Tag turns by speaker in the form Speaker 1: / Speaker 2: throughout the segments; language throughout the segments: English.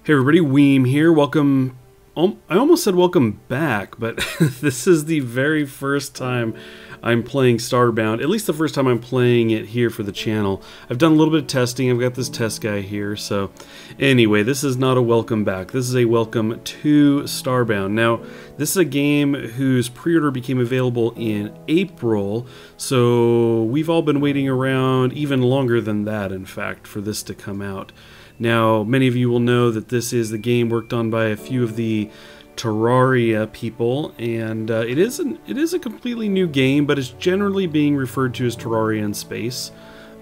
Speaker 1: Hey everybody, Weem here. Welcome. I almost said welcome back, but this is the very first time I'm playing Starbound. At least the first time I'm playing it here for the channel. I've done a little bit of testing. I've got this test guy here. So anyway, this is not a welcome back. This is a welcome to Starbound. Now, this is a game whose pre-order became available in April. So we've all been waiting around even longer than that, in fact, for this to come out. Now, many of you will know that this is the game worked on by a few of the Terraria people, and it is a completely new game, but it's generally being referred to as Terraria in space.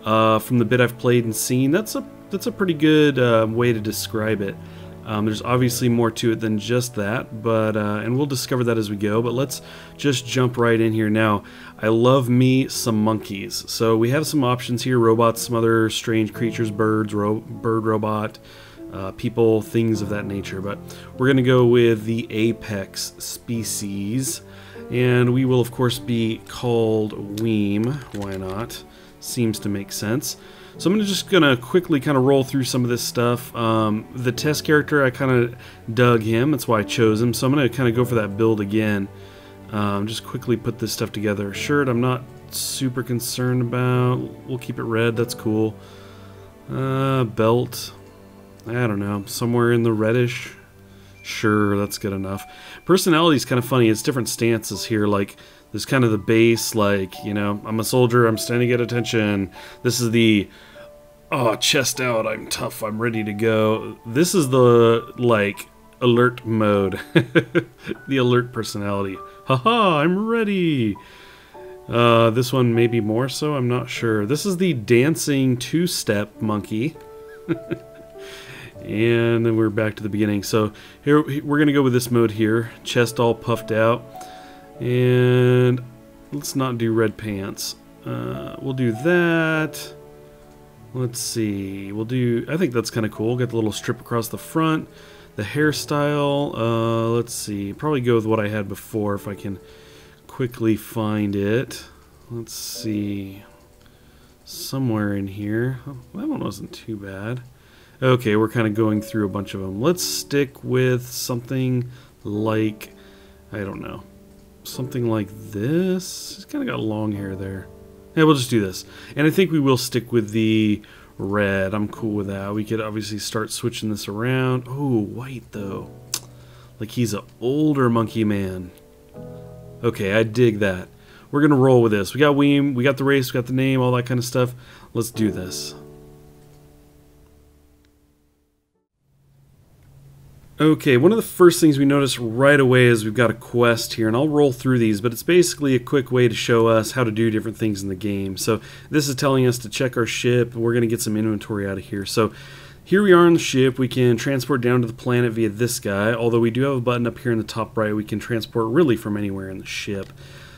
Speaker 1: From the bit I've played and seen, that's a pretty good way to describe it. There's obviously more to it than just that, but and we'll discover that as we go. But let's just jump right in here now. I love me some monkeys. So we have some options here: robots, some other strange creatures, birds, bird robot, people, things of that nature. But we're going to go with the apex species, and we will of course be called Weem. Why not? Seems to make sense. So I'm just going to quickly kind of roll through some of this stuff. The test character, I kind of dug him. That's why I chose him. So I'm going to kind of go for that build again. Just quickly put this stuff together. Shirt, I'm not super concerned about. We'll keep it red. That's cool. Belt, I don't know. Somewhere in the reddish. Sure, that's good enough. Personality is kind of funny. It's different stances here. Like, there's kind of the base, like, you know, I'm a soldier, I'm standing at attention. This is the, oh, chest out, I'm tough, I'm ready to go. This is the, like, alert mode. The alert personality. Haha, I'm ready. This one maybe more so, I'm not sure. This is the dancing two-step monkey. And then we're back to the beginning. So here we're going to go with this mode here. Chest all puffed out. And let's not do red pants. We'll do that. Let's see. We'll do, I think that's kind of cool. Got the little strip across the front. The hairstyle. Let's see. Probably go with what I had before if I can quickly find it. Let's see. Somewhere in here. Oh, that one wasn't too bad. Okay, we're kind of going through a bunch of them. Let's stick with something like, I don't know. Something like this. He's kind of got long hair there. Yeah, we'll just do this. And I think we will stick with the red. I'm cool with that. We could obviously start switching this around. Oh, white though. Like he's an older monkey man. Okay, I dig that. We're going to roll with this. We got Weem, we got the race, we got the name, all that kind of stuff. Let's do this. Okay, one of the first things we notice right away is we've got a quest here, and I'll roll through these, but it's basically a quick way to show us how to do different things in the game. So this is telling us to check our ship. We're going to get some inventory out of here. So here we are on the ship. We can transport down to the planet via this guy, although we do have a button up here in the top right. We can transport really from anywhere in the ship.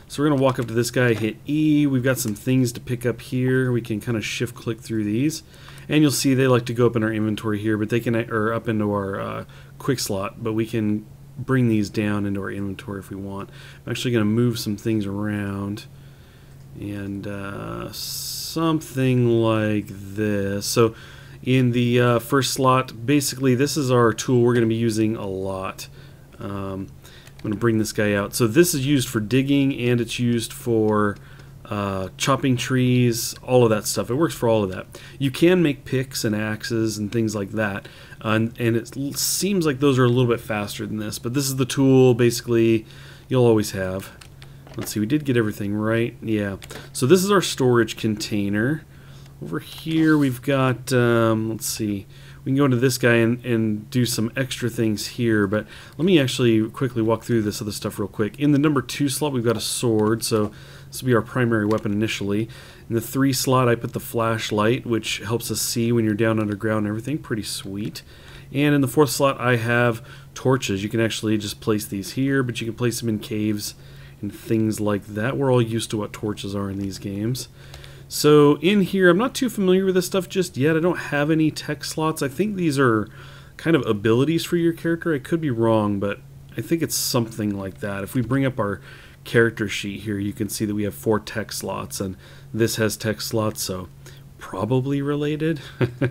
Speaker 1: So we're going to walk up to this guy, hit E. We've got some things to pick up here. We can kind of shift click through these. And you'll see they like to go up in our inventory here, but they can, or up into our quick slot, but we can bring these down into our inventory if we want. I'm actually going to move some things around, and something like this. So in the first slot, basically this is our tool we're going to be using a lot. I'm going to bring this guy out. So this is used for digging, and it's used for chopping trees, all of that stuff. It works for all of that. You can make picks and axes and things like that, and it seems like those are a little bit faster than this, but this is the tool basically you'll always have. Let's see, we did get everything right. Yeah, so this is our storage container. Over here we've got let's see, we can go into this guy and do some extra things here, but let me actually quickly walk through this other stuff real quick. In the number 2 slot we've got a sword, so this will be our primary weapon initially. In the 3 slot I put the flashlight, which helps us see when you're down underground and everything. Pretty sweet. And in the 4th slot I have torches. You can actually just place these here, but you can place them in caves and things like that. We're all used to what torches are in these games. So in here, I'm not too familiar with this stuff just yet. I don't have any tech slots. I think these are kind of abilities for your character. I could be wrong, but I think it's something like that. If we bring up our character sheet here, you can see that we have 4 tech slots, and this has tech slots, so probably related. You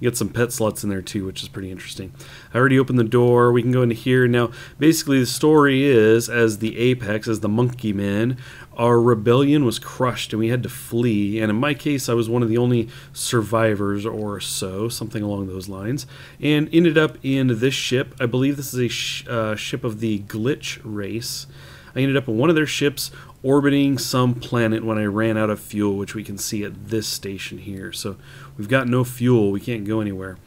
Speaker 1: get some pet slots in there too, which is pretty interesting. I already opened the door. We can go into here. Now, basically the story is, as the apex, as the monkey men, our rebellion was crushed and we had to flee. And in my case, I was one of the only survivors or so, something along those lines, and ended up in this ship. I believe this is a ship of the Glitch race. I ended up in one of their ships orbiting some planet when I ran out of fuel, which we can see at this station here. So we've got no fuel. We can't go anywhere.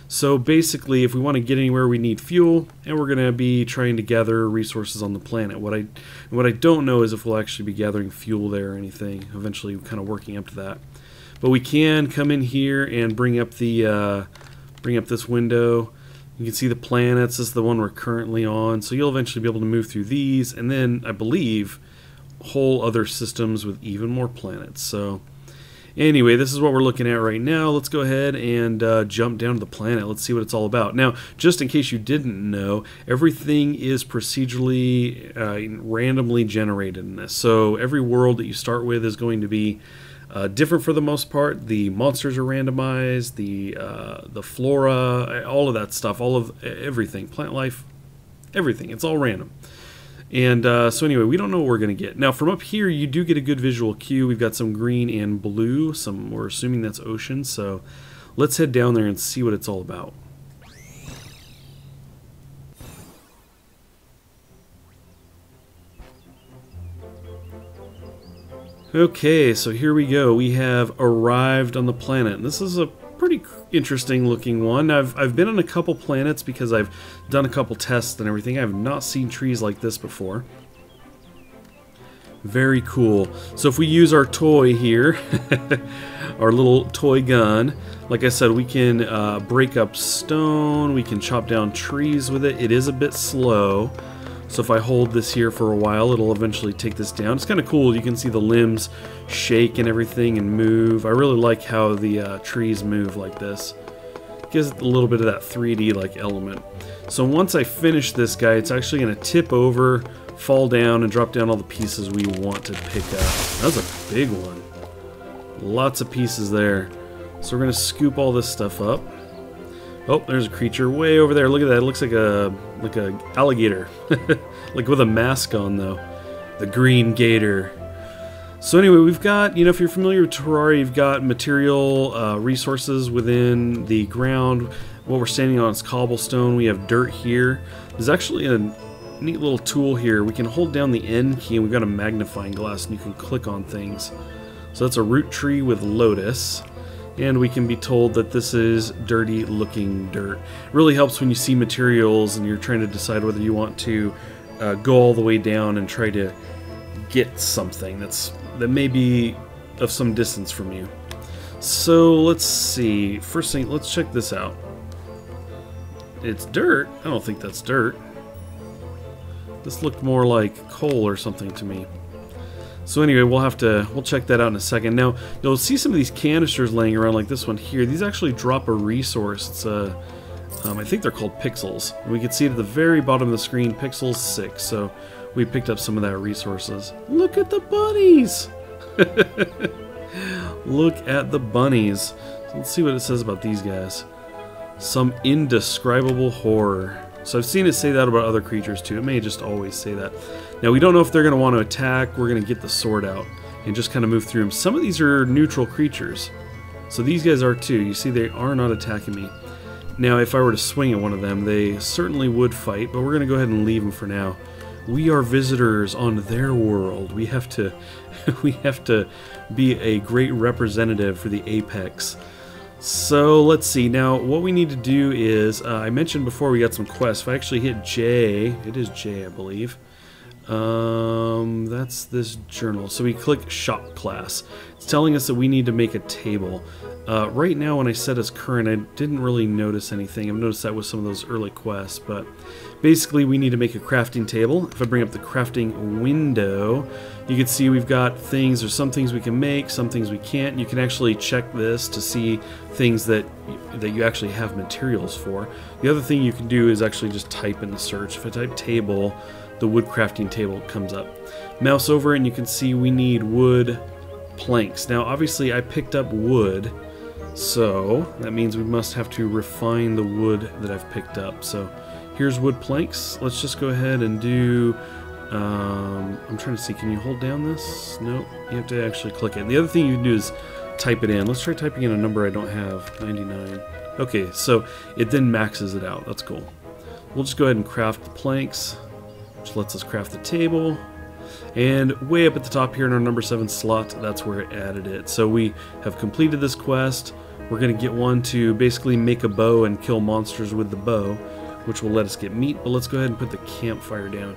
Speaker 1: So basically, if we want to get anywhere, we need fuel, and we're going to be trying to gather resources on the planet. What I don't know is if we'll actually be gathering fuel there or anything. Eventually, kind of working up to that. But we can come in here and bring up this window. You can see the planets. This is the one we're currently on. So you'll eventually be able to move through these, and then I believe whole other systems with even more planets. So anyway, this is what we're looking at right now. Let's go ahead and jump down to the planet. Let's see what it's all about. Now, just in case you didn't know, everything is procedurally randomly generated in this. So every world that you start with is going to be different for the most part. The monsters are randomized, the flora, all of that stuff, all of everything, plant life, everything. It's all random. And so anyway, we don't know what we're going to get. Now, from up here, you do get a good visual cue. We've got some green and blue. We're assuming that's ocean. So let's head down there and see what it's all about. Okay, so here we go. We have arrived on the planet. This is a pretty interesting looking one. I've been on a couple planets because I've done a couple tests and everything. I have not seen trees like this before. Very cool. So if we use our toy here, our little toy gun, like I said, we can break up stone, we can chop down trees with it. It is a bit slow. So if I hold this here for a while, it'll eventually take this down. It's kind of cool. You can see the limbs shake and everything and move. I really like how the trees move like this. It gives it a little bit of that 3D like element. So once I finish this guy, it's actually going to tip over, fall down, and drop down all the pieces we want to pick up. That's a big one. Lots of pieces there. So we're going to scoop all this stuff up. Oh, there's a creature way over there. Look at that. It looks like a alligator. Like with a mask on, though. The green gator. So anyway, we've got, if you're familiar with Terraria, you've got material resources within the ground. What we're standing on is cobblestone. We have dirt here. There's actually a neat little tool here. We can hold down the N key, and we've got a magnifying glass, and you can click on things. So that's a root tree with lotus. And we can be told that this is dirty looking dirt. It really helps when you see materials and you're trying to decide whether you want to go all the way down and try to get something that may be of some distance from you. So let's see. First thing, let's check this out. It's dirt. I don't think that's dirt. This looked more like coal or something to me. So anyway, we'll check that out in a second. Now, you'll see some of these canisters laying around like this one here. These actually drop a resource. It's I think they're called pixels. And we can see at the very bottom of the screen, pixels 6. So we picked up some of that resources. Look at the bunnies! Look at the bunnies. So let's see what it says about these guys. Some indescribable horror. So I've seen it say that about other creatures too. It may just always say that. Now we don't know if they're going to want to attack. We're going to get the sword out and just kind of move through them. Some of these are neutral creatures. So these guys are too. You see they are not attacking me. Now if I were to swing at one of them, they certainly would fight, but we're going to go ahead and leave them for now. We are visitors on their world. We have to be a great representative for the apex. So let's see. Now what we need to do is, I mentioned before we got some quests. If I actually hit J, it is J I believe. That's this journal. So we click shop class. It's telling us that we need to make a table. Right now when I set as current, I didn't really notice anything. I've noticed that with some of those early quests, but basically we need to make a crafting table. If I bring up the crafting window, you can see we've got things. There's some things we can make, some things we can't. You can actually check this to see things that you actually have materials for. The other thing you can do is actually just type in the search. If I type table, the wood crafting table comes up. Mouse over and you can see we need wood planks. Now obviously I picked up wood So that means we must have to refine the wood that I've picked up. So here's wood planks. Let's just go ahead and do, I'm trying to see, can you hold down this? Nope, you have to actually click it. The other thing you can do is type it in. Let's try typing in a number I don't have, 99. Okay, so it then maxes it out. That's cool. We'll just go ahead and craft the planks, which lets us craft the table. And way up at the top here in our number 7 slot, that's where it added it. So we have completed this quest. We're going to get one to basically make a bow and kill monsters with the bow, which will let us get meat. But let's go ahead and put the campfire down.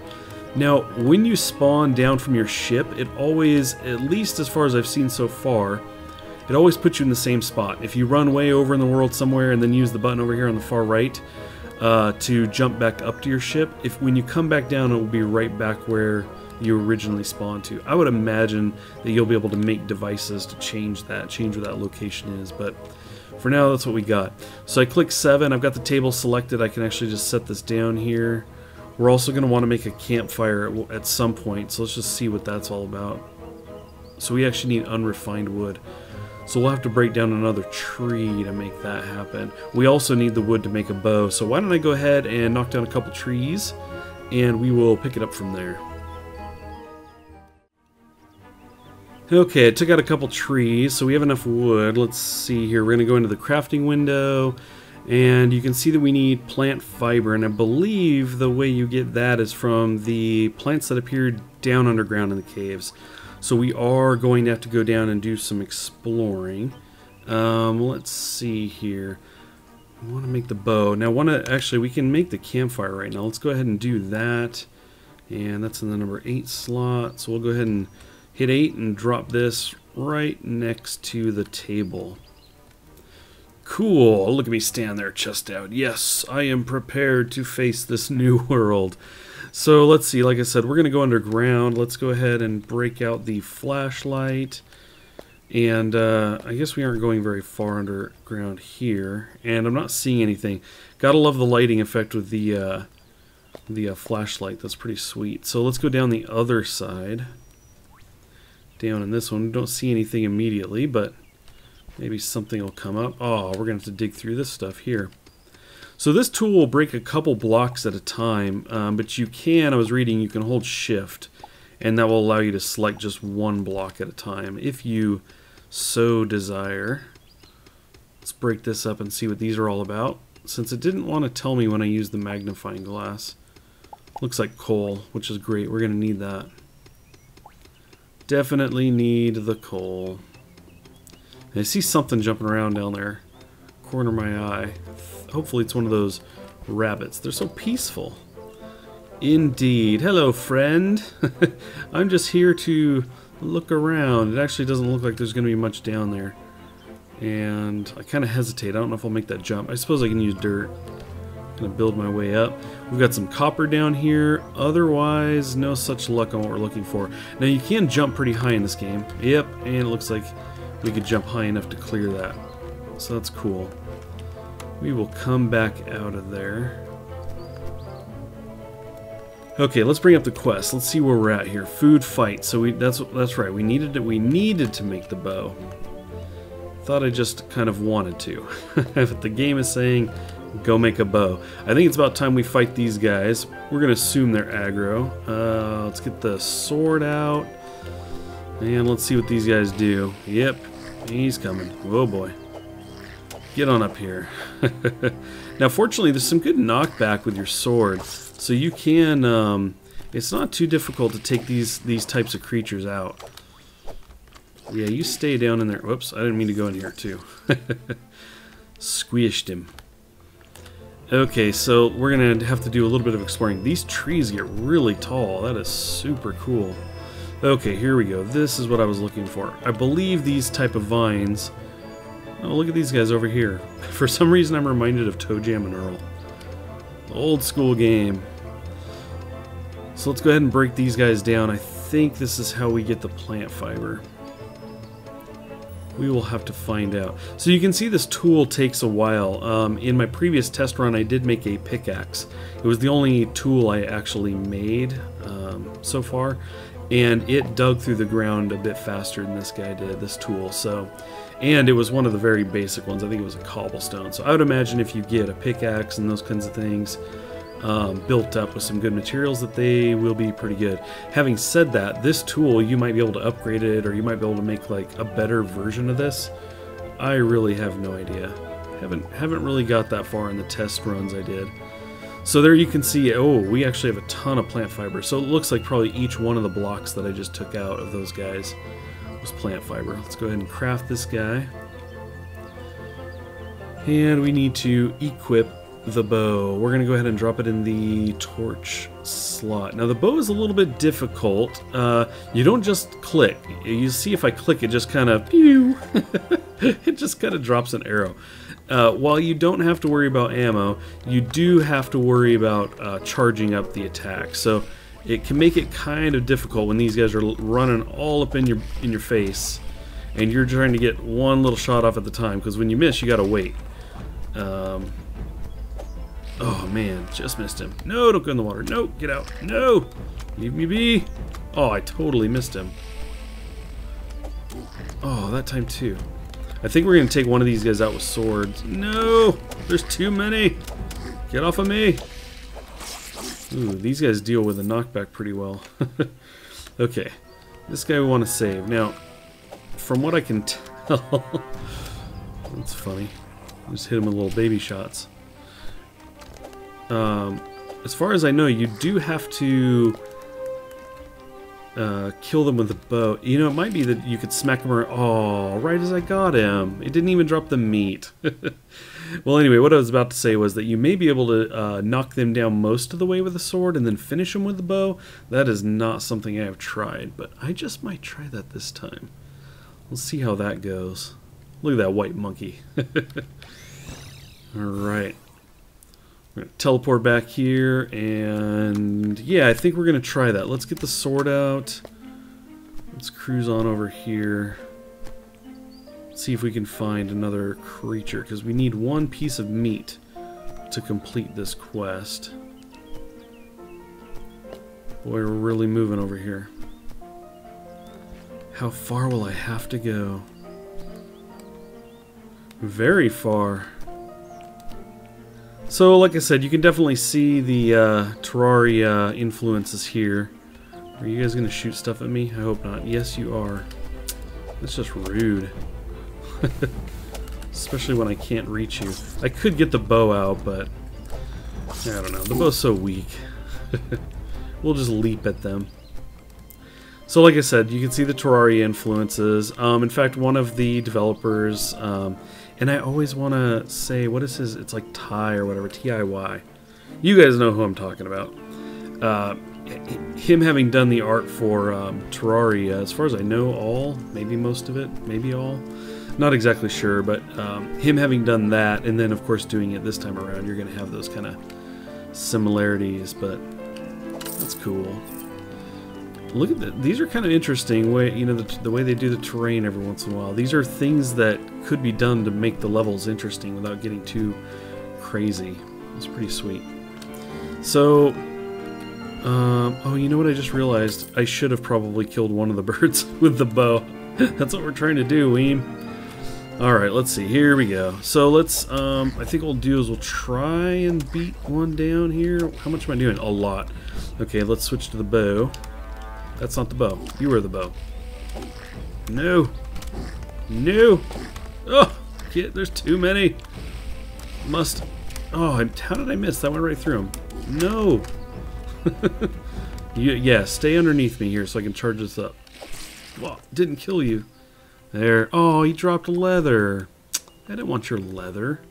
Speaker 1: Now, when you spawn down from your ship, it always, at least as far as I've seen so far, it always puts you in the same spot. If you run way over in the world somewhere and then use the button over here on the far right to jump back up to your ship, when you come back down, it will be right back where you originally spawned to. I would imagine that you'll be able to make devices to change where that location is, but for now that's what we got. So I click 7, I've got the table selected, I can actually just set this down here. We're also going to want to make a campfire at some point, so let's just see what that's all about. So we actually need unrefined wood. So we'll have to break down another tree to make that happen. We also need the wood to make a bow, so why don't I go ahead and knock down a couple trees, and we will pick it up from there. Okay, I took out a couple trees, so we have enough wood. Let's see here. We're going to go into the crafting window, and you can see that we need plant fiber, and I believe the way you get that is from the plants that appear down underground in the caves. So we are going to have to go down and do some exploring. Let's see here. I want to make the bow. Now, actually, we can make the campfire right now. Let's go ahead and do that. And that's in the number 8 slot. So we'll go ahead and hit 8 and drop this right next to the table. Cool. Look at me stand there, chest out. Yes, I am prepared to face this new world. So let's see, like I said, we're going to go underground. Let's go ahead and break out the flashlight. And I guess we aren't going very far underground here. And I'm not seeing anything. Gotta love the lighting effect with the flashlight. That's pretty sweet. So let's go down the other side. Down in this one. We don't see anything immediately, but maybe something will come up. Oh, we're going to have to dig through this stuff here. So this tool will break a couple blocks at a time, but you can, I was reading, you can hold shift, and that will allow you to select just one block at a time, if you so desire. Let's break this up and see what these are all about, since it didn't want to tell me when I used the magnifying glass. Looks like coal, which is great. We're going to need that. Definitely need the coal. I see something jumping around down there. Corner of my eye. Hopefully it's one of those rabbits. They're so peaceful. Indeed. Hello, friend. I'm just here to look around. It actually doesn't look like there's going to be much down there. And I kind of hesitate. I don't know if I'll make that jump. I suppose I can use dirt. I'm going to build my way up. We've got some copper down here. Otherwise, no such luck on what we're looking for. Now, you can jump pretty high in this game. Yep, and it looks like we could jump high enough to clear that. So that's cool. We will come back out of there. Okay, let's bring up the quest. Let's see where we're at here. Food fight. So that's right. We needed to make the bow. Thought I just kind of wanted to. But the game is saying go make a bow. I think it's about time we fight these guys. We're gonna assume they're aggro. Let's get the sword out. And let's see what these guys do. Yep, he's coming. Oh boy. Get on up here. Now, fortunately, there's some good knockback with your sword, so you can. It's not too difficult to take these types of creatures out. Yeah, you stay down in there. Whoops, I didn't mean to go in here too. Squished him. Okay, so we're gonna have to do a little bit of exploring. These trees get really tall. That is super cool. Okay, here we go. This is what I was looking for. I believe these type of vines. Oh, look at these guys over here. For some reason, I'm reminded of Toe Jam and Earl. Old school game. So let's go ahead and break these guys down. I think this is how we get the plant fiber. We will have to find out. So you can see this tool takes a while. In my previous test run, I did make a pickaxe. It was the only tool I actually made so far. And it dug through the ground a bit faster than this guy did, this tool. So And it was one of the very basic ones. I think it was a cobblestone. So I would imagine if you get a pickaxe and those kinds of things built up with some good materials, that they will be pretty good. Having said that, this tool, you might be able to upgrade it, or you might be able to make like a better version of this. I really have no idea. Haven't really got that far in the test runs I did. So there you can see, oh, we actually have a ton of plant fiber. So it looks like probably each one of the blocks that I just took out of those guys was plant fiber. Let's go ahead and craft this guy. And we need to equip the bow. We're going to go ahead and drop it in the torch slot. Now the bow is a little bit difficult. You don't just click. You see if I click, it just kind of pew. It just kind of drops an arrow. While you don't have to worry about ammo, you do have to worry about charging up the attack. So it can make it kind of difficult when these guys are running all up in your face, and you're trying to get one little shot off at the time. Because when you miss, you gotta wait. Oh man, just missed him. No, don't go in the water. No, get out. No, leave me be. Oh, I totally missed him. Oh, that time too. I think we're going to take one of these guys out with swords. No! There's too many! Get off of me! Ooh, these guys deal with a knockback pretty well. Okay, this guy we want to save. Now, from what I can tell... That's funny. Just hit him with little baby shots. As far as I know, you do have to... kill them with a bow. You know, it might be that you could smack them around. Oh, right as I got him. It didn't even drop the meat. Well, anyway, what I was about to say was that you may be able to knock them down most of the way with a sword and then finish them with the bow. that is not something I have tried, but I just might try that this time. We'll see how that goes. Look at that white monkey. Alright. We're going to teleport back here, and yeah, I think we're going to try that. Let's get the sword out. Let's cruise on over here. See if we can find another creature, because we need one piece of meat to complete this quest. Boy, we're really moving over here. How far will I have to go? Very far. So, like I said, you can definitely see the Terraria influences here. Are you guys going to shoot stuff at me? I hope not. Yes, you are. That's just rude. Especially when I can't reach you. I could get the bow out, but I don't know. The bow's so weak. We'll just leap at them. So, like I said, you can see the Terraria influences. In fact, one of the developers... and I always want to say, what is his? It's like Ty or whatever, T-I-Y. You guys know who I'm talking about. Him having done the art for Terraria, as far as I know, maybe most of it, maybe all. Not exactly sure, but him having done that, and then of course doing it this time around, you're going to have those kind of similarities, but that's cool. Look at that. These are kind of interesting. Way, you know, the way they do the terrain every once in a while. These are things that could be done to make the levels interesting without getting too crazy. It's pretty sweet. So, oh, you know what I just realized? I should have probably killed one of the birds with the bow. That's what we're trying to do, Weem. Alright, let's see. Here we go. So let's, I think what we'll do is we'll try and beat one down here. How much am I doing? A lot. Okay, let's switch to the bow. That's not the bow. You are the bow. No. No. Oh, there's too many. Must. Oh, how did I miss? That went right through him. No. Yeah, stay underneath me here so I can charge this up. Well, didn't kill you. There. Oh, he dropped leather. I didn't want your leather.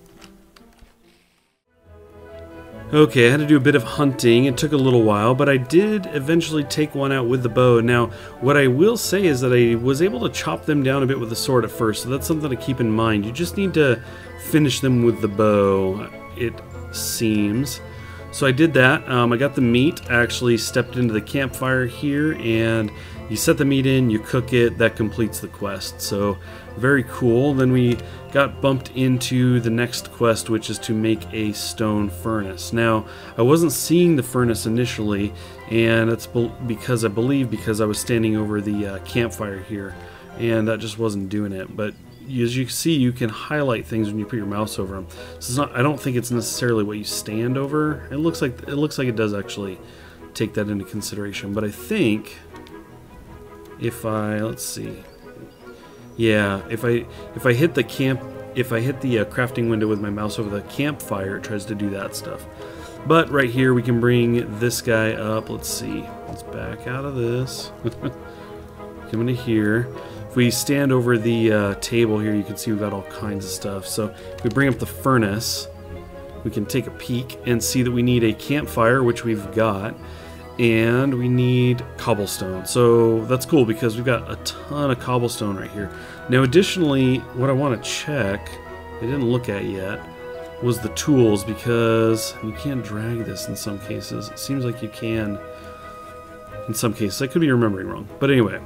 Speaker 1: Okay, I had to do a bit of hunting. It took a little while, but I did eventually take one out with the bow. Now, what I will say is that I was able to chop them down a bit with the sword at first, so that's something to keep in mind. You just need to finish them with the bow, it seems. So I did that. I got the meat. I actually stepped into the campfire here, and you set the meat in, you cook it, that completes the quest. So, very cool. Then we got bumped into the next quest, which is to make a stone furnace. Now, I wasn't seeing the furnace initially, and that's because I believe because I was standing over the campfire here, and that just wasn't doing it. But as you see, you can highlight things when you put your mouse over them. So it's not, I don't think it's necessarily what you stand over. It looks like it does actually take that into consideration. But I think if I, let's see, yeah, if I hit the crafting window with my mouse over the campfire, it tries to do that stuff. But right here we can bring this guy up. Let's see. Let's back out of this. Come into here. If we stand over the table here, you can see we've got all kinds of stuff. So if we bring up the furnace, we can take a peek and see that we need a campfire, which we've got, and we need cobblestone. So that's cool because we've got a ton of cobblestone right here. Now additionally, what I want to check, I didn't look at yet, was the tools, because you can't drag this in some cases. It seems like you can in some cases. I could be remembering wrong. But anyway,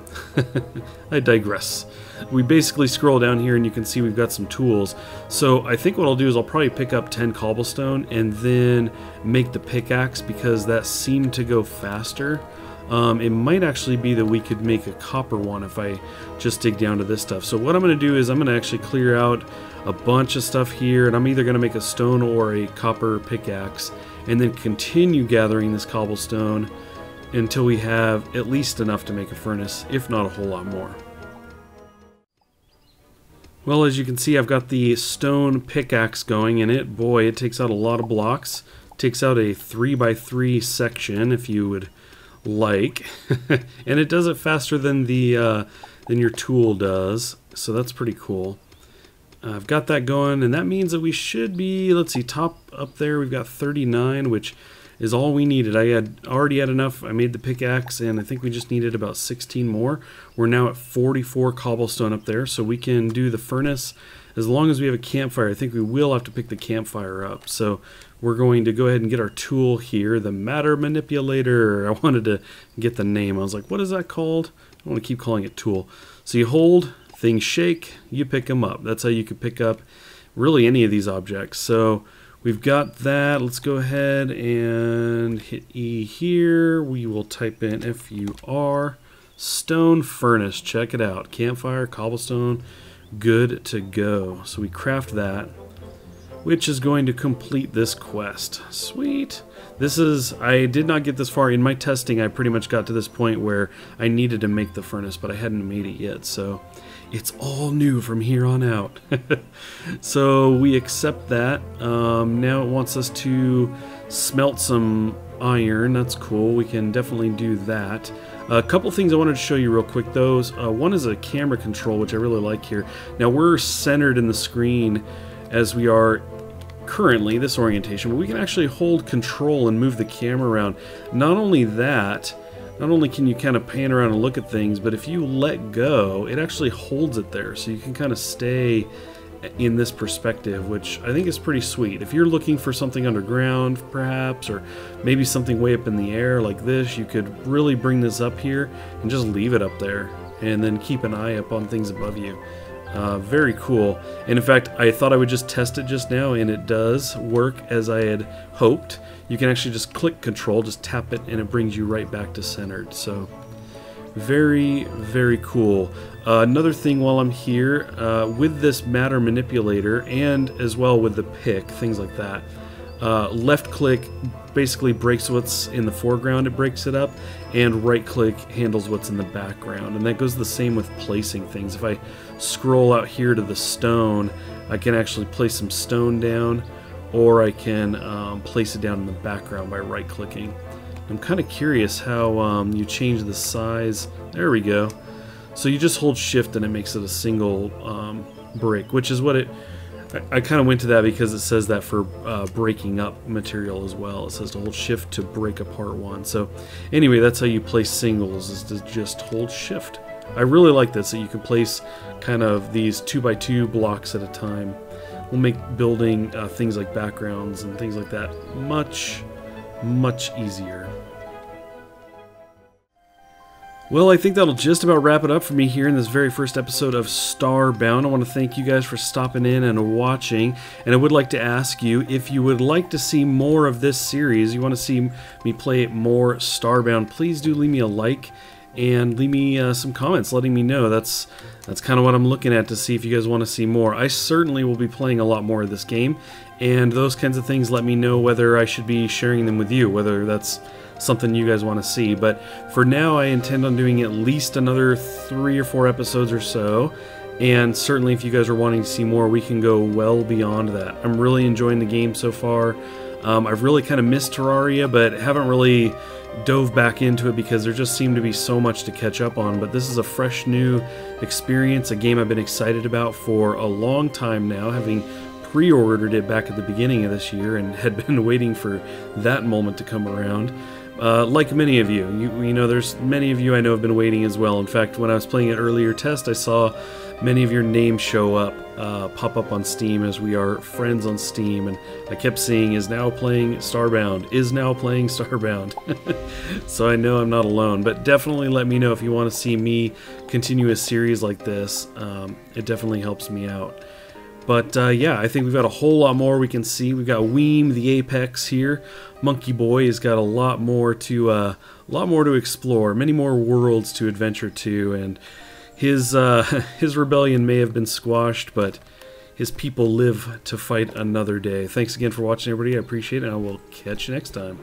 Speaker 1: I digress. We basically scroll down here and you can see we've got some tools. So I think what I'll do is I'll probably pick up 10 cobblestone and then make the pickaxe, because that seemed to go faster. It might actually be that we could make a copper one if I just dig down to this stuff. So what I'm going to do is I'm going to actually clear out a bunch of stuff here, and I'm either going to make a stone or a copper pickaxe, and then continue gathering this cobblestone until we have at least enough to make a furnace, if not a whole lot more. Well, as you can see, I've got the stone pickaxe going in it. Boy, it takes out a lot of blocks. It takes out a 3x3 section, if you would like. And it does it faster than your tool does, so that's pretty cool. I've got that going, and that means that we should be, let's see, top up there we've got 39, which is all we needed. I had already had enough. I made the pickaxe, and I think we just needed about 16 more. We're now at 44 cobblestone up there, so we can do the furnace as long as we have a campfire. I think we will have to pick the campfire up. So we're going to go ahead and get our tool here, the matter manipulator. I wanted to get the name. I was like, what is that called? I want to keep calling it tool. So you hold, things shake, you pick them up. That's how you can pick up really any of these objects. So we've got that. Let's go ahead and hit E here. We will type in FUR, stone furnace. Check it out. Campfire, cobblestone, good to go. So we craft that, which is going to complete this quest. Sweet. This is, I did not get this far. In my testing, I pretty much got to this point where I needed to make the furnace, but I hadn't made it yet. So it's all new from here on out. So we accept that. Now it wants us to smelt some iron. That's cool. We can definitely do that. A couple things I wanted to show you real quick, though. One is a camera control, which I really like here. Now we're centered in the screen as we are currently, this orientation, but we can actually hold control and move the camera around. Not only that, not only can you kind of pan around and look at things, but if you let go, it actually holds it there, so you can kind of stay in this perspective, which I think is pretty sweet. If you're looking for something underground, perhaps, or maybe something way up in the air like this, you could really bring this up here and just leave it up there, and then keep an eye up on things above you. Very cool. And in fact, I thought I would just test it just now, and it does work as I had hoped. You can actually just click control, just tap it, and it brings you right back to centered. So very, very cool. Another thing while I'm here, with this matter manipulator, and as well with the pick, things like that, left click basically breaks what's in the foreground, it breaks it up, and right click handles what's in the background. And that goes the same with placing things. If I scroll out here to the stone, I can actually place some stone down, or I can place it down in the background by right clicking. I'm kind of curious how you change the size. There we go. So you just hold shift and it makes it a single brick, which is what it, I kind of went to that because it says that for breaking up material as well. It says to hold shift to break apart one. So anyway, that's how you place singles, is to just hold shift. I really like this, that you can place kind of these 2x2 blocks at a time. Will make building things like backgrounds and things like that much, much easier. Well, I think that'll just about wrap it up for me here in this very first episode of Starbound. I want to thank you guys for stopping in and watching, and I would like to ask you if you would like to see more of this series, you want to see me play more Starbound, please do leave me a like and leave me some comments letting me know. That's kind of what I'm looking at to see if you guys want to see more. I certainly will be playing a lot more of this game, and those kinds of things let me know whether I should be sharing them with you, whether that's something you guys want to see. But for now, I intend on doing at least another 3 or 4 episodes or so, and certainly if you guys are wanting to see more, we can go well beyond that. I'm really enjoying the game so far. I've really kind of missed Terraria, but haven't really dove back into it because there just seemed to be so much to catch up on. But this is a fresh new experience, a game I've been excited about for a long time now, having pre-ordered it back at the beginning of this year and had been waiting for that moment to come around. Like many of you, you know, there's many of you I know have been waiting as well. In fact, when I was playing an earlier test, I saw many of your names show up, pop up on Steam, as we are friends on Steam, and I kept seeing is now playing Starbound, is now playing Starbound. So I know I'm not alone, but definitely let me know if you want to see me continue a series like this. It definitely helps me out. But yeah, I think we've got a whole lot more we can see. We've got Weem, the apex here. Monkey Boy has got a lot more to explore, many more worlds to adventure to, and his rebellion may have been squashed, but his people live to fight another day. Thanks again for watching, everybody. I appreciate it, and I will catch you next time.